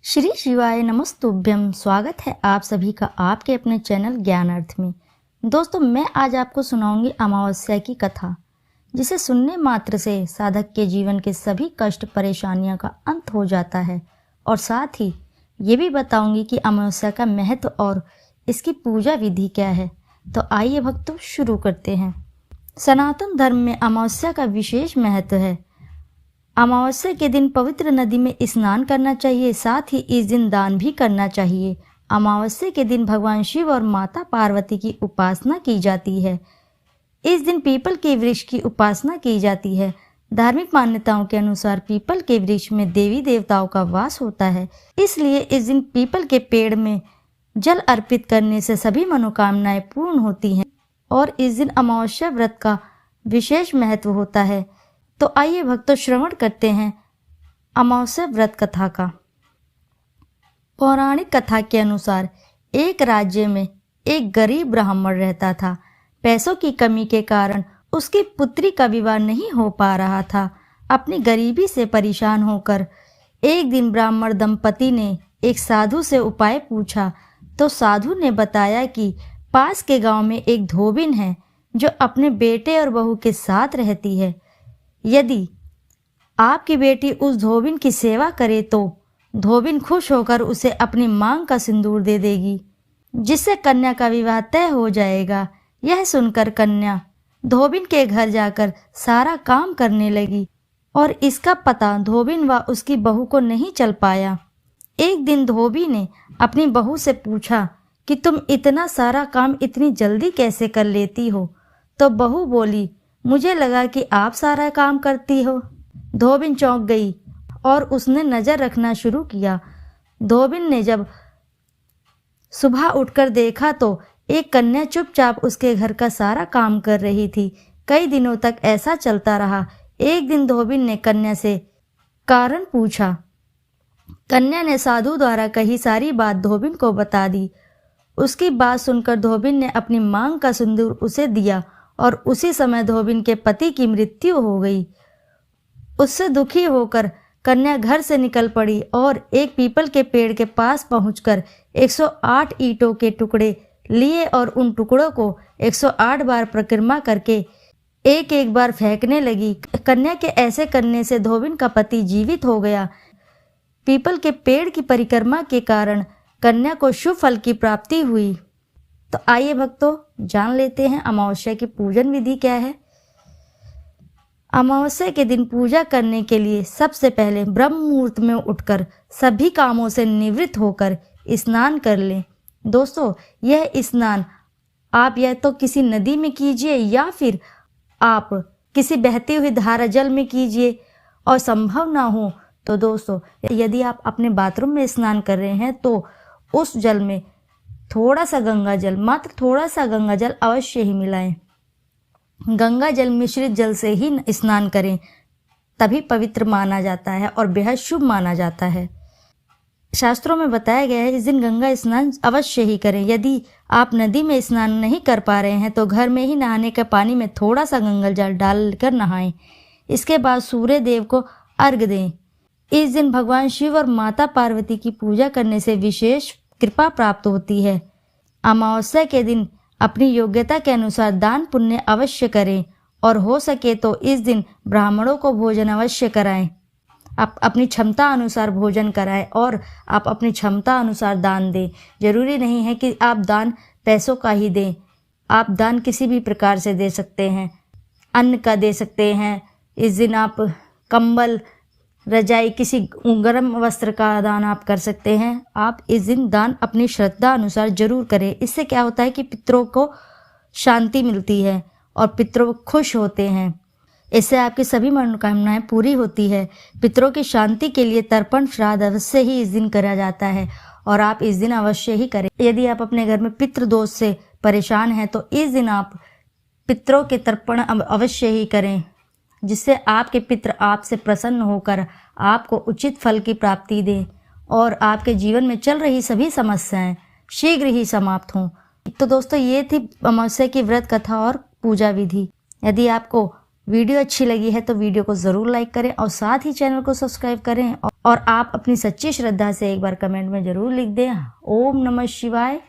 श्री शिवाय नमस्तुभ्यम। स्वागत है आप सभी का आपके अपने चैनल ज्ञान अर्थ में। दोस्तों, मैं आज आपको सुनाऊंगी अमावस्या की कथा, जिसे सुनने मात्र से साधक के जीवन के सभी कष्ट परेशानियों का अंत हो जाता है। और साथ ही ये भी बताऊंगी कि अमावस्या का महत्व और इसकी पूजा विधि क्या है। तो आइए भक्तों, शुरू करते हैं। सनातन धर्म में अमावस्या का विशेष महत्व है। अमावस्या के दिन पवित्र नदी में स्नान करना चाहिए, साथ ही इस दिन दान भी करना चाहिए। अमावस्या के दिन भगवान शिव और माता पार्वती की उपासना की जाती है। इस दिन पीपल के वृक्ष की उपासना की जाती है। धार्मिक मान्यताओं के अनुसार पीपल के वृक्ष में देवी देवताओं का वास होता है, इसलिए इस दिन पीपल के पेड़ में जल अर्पित करने से सभी मनोकामनाएं पूर्ण होती हैं। और इस दिन अमावस्या व्रत का विशेष महत्व होता है। तो आइए भक्तों, श्रवण करते हैं अमावस्या व्रत कथा का। पौराणिक कथा के अनुसार एक राज्य में एक गरीब ब्राह्मण रहता था। पैसों की कमी के कारण उसकी पुत्री का विवाह नहीं हो पा रहा था। अपनी गरीबी से परेशान होकर एक दिन ब्राह्मण दंपति ने एक साधु से उपाय पूछा, तो साधु ने बताया कि पास के गांव में एक धोबिन है जो अपने बेटे और बहू के साथ रहती है। यदि आपकी बेटी उस धोबिन की सेवा करे तो धोबिन खुश होकर उसे अपनी मांग का सिंदूर दे देगी, जिससे कन्या का विवाह तय हो जाएगा। यह सुनकर कन्या धोबिन के घर जाकर सारा काम करने लगी और इसका पता धोबिन व उसकी बहू को नहीं चल पाया। एक दिन धोबी ने अपनी बहू से पूछा कि तुम इतना सारा काम इतनी जल्दी कैसे कर लेती हो? तो बहू बोली, मुझे लगा कि आप सारा काम करती हो। धोबिन चौंक गई और उसने नजर रखना शुरू किया। धोबिन ने जब सुबह उठकर देखा तो एक कन्या चुपचाप उसके घर का सारा काम कर रही थी। कई दिनों तक ऐसा चलता रहा। एक दिन धोबिन ने कन्या से कारण पूछा। कन्या ने साधु द्वारा कही सारी बात धोबिन को बता दी। उसकी बात सुनकर धोबिन ने अपनी मांग का सिंदूर उसे दिया और उसी समय धोबिन के पति की मृत्यु हो गई। उससे दुखी होकर कन्या घर से निकल पड़ी और एक पीपल के पेड़ के पास पहुंचकर 108 ईंटों के टुकड़े लिए और उन टुकड़ों को 108 बार परिक्रमा करके एक एक बार फेंकने लगी। कन्या के ऐसे करने से धोबिन का पति जीवित हो गया। पीपल के पेड़ की परिक्रमा के कारण कन्या को शुभ फल की प्राप्ति हुई। तो आइए भक्तों, जान लेते हैं अमावस्या की पूजन विधि क्या है। अमावस्या के दिन पूजा करने के लिए सबसे पहले ब्रह्म मुहूर्त में उठकर सभी कामों से निवृत्त होकर स्नान कर लें। दोस्तों, यह स्नान आप या तो किसी नदी में कीजिए या फिर आप किसी बहती हुई धारा जल में कीजिए, और संभव ना हो तो दोस्तों, यदि आप अपने बाथरूम में स्नान कर रहे हैं तो उस जल में थोड़ा सा गंगा जल, मात्र थोड़ा सा गंगा जल अवश्य ही मिलाएं। गंगा जल मिश्रित जल से ही स्नान करें, तभी पवित्र माना जाता है और बेहद शुभ माना जाता है। शास्त्रों में बताया गया है इस दिन गंगा स्नान अवश्य ही करें। यदि आप नदी में स्नान नहीं कर पा रहे हैं तो घर में ही नहाने के पानी में थोड़ा सा गंगा जल डालकर नहाएं। इसके बाद सूर्य देव को अर्घ्य दें। इस दिन भगवान शिव और माता पार्वती की पूजा करने से विशेष कृपा प्राप्त होती है। अमावस्या के दिन अपनी योग्यता के अनुसार दान पुण्य अवश्य करें और हो सके तो इस दिन ब्राह्मणों को भोजन अवश्य कराएं। आप अपनी क्षमता अनुसार भोजन कराएं और आप अपनी क्षमता अनुसार दान दें। जरूरी नहीं है कि आप दान पैसों का ही दें, आप दान किसी भी प्रकार से दे सकते हैं। अन्न का दे सकते हैं। इस दिन आप कंबल, रजाई, किसी गर्म वस्त्र का दान आप कर सकते हैं। आप इस दिन दान अपनी श्रद्धा अनुसार जरूर करें। इससे क्या होता है कि पितरों को शांति मिलती है और पितरों खुश होते हैं। इससे आपकी सभी मनोकामनाएं पूरी होती है। पितरों की शांति के लिए तर्पण श्राद्ध अवश्य ही इस दिन करा जाता है और आप इस दिन अवश्य ही करें। यदि आप अपने घर में पितृदोष से परेशान हैं तो इस दिन आप पितरों के तर्पण अवश्य ही करें, जिससे आपके पितृ आपसे प्रसन्न होकर आपको उचित फल की प्राप्ति दें और आपके जीवन में चल रही सभी समस्याएं शीघ्र ही समाप्त हों। तो दोस्तों, ये थी अमावस्या की व्रत कथा और पूजा विधि। यदि आपको वीडियो अच्छी लगी है तो वीडियो को ज़रूर लाइक करें और साथ ही चैनल को सब्सक्राइब करें और आप अपनी सच्ची श्रद्धा से एक बार कमेंट में ज़रूर लिख दें ओम नमः शिवाय।